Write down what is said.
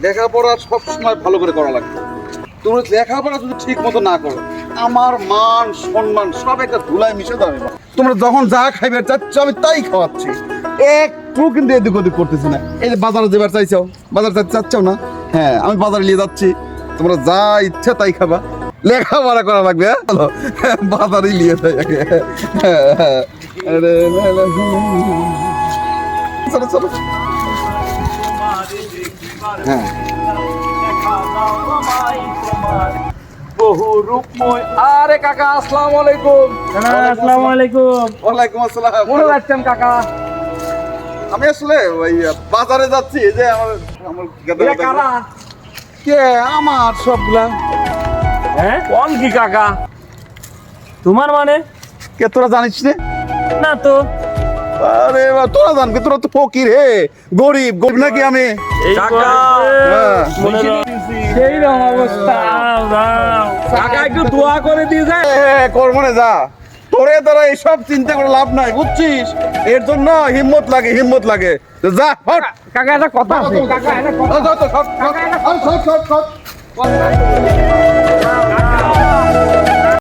লেখাপড়া সবসময় ভালো করে করা লাগবে। তুমি লেখাপড়া যদি ঠিক মতো না করো, আমার মান সম্মান সব একটা ধুলায় মিশে যাবে। তোমরা যখন যা খাইবে চাচ্ছ আমি তাই খাওয়াচ্ছি, একটু কিন্তু এদিক ওদিক করতেছি না। এই যে বাজারে যেবার চাইছো, বাজার চাচ্ছাও না, হ্যাঁ আমি বাজারে নিয়ে যাচ্ছি, তোমরা যা ইচ্ছা তাই খাবা। লেখাপড়া করা লাগবে, হ্যাঁ বাজারে নিয়ে যাই আগে। চলো চলো। হ্যাঁ বহু রূপময়। আরে কাকা আসসালামু আলাইকুম। আসসালামু আলাইকুম। ওয়ালাইকুম আসসালাম। কোথায় যাচ্ছেন কাকা? আমি আসলে ওই বাজারে যাচ্ছি, এই যে আমার এরা কারা? কে আমার সবগুলা। হ্যাঁ কোন কি কাকা? তোমার মানে? কে তোরা জানিস না? না তো। আরে তোরা জানবি, তোরা তো ফকির হে, গরিব গরিব নাকি আমি? কাকা হ্যাঁ। সেই রকম অবস্থা। কাকা একটু দোয়া করে দিয়ে যায়। করবো না, যা তোরে দ্বারা এইসব চিন্তা করে লাভ নাই, বুঝছিস? এর জন্য হিম্মত লাগে, হিম্মত লাগে। তো যা হট। কাকা একটা কথা আছে। কাকা একটা কথা। যা, যা, যা, সব, সব, সব, সব, সব, সব।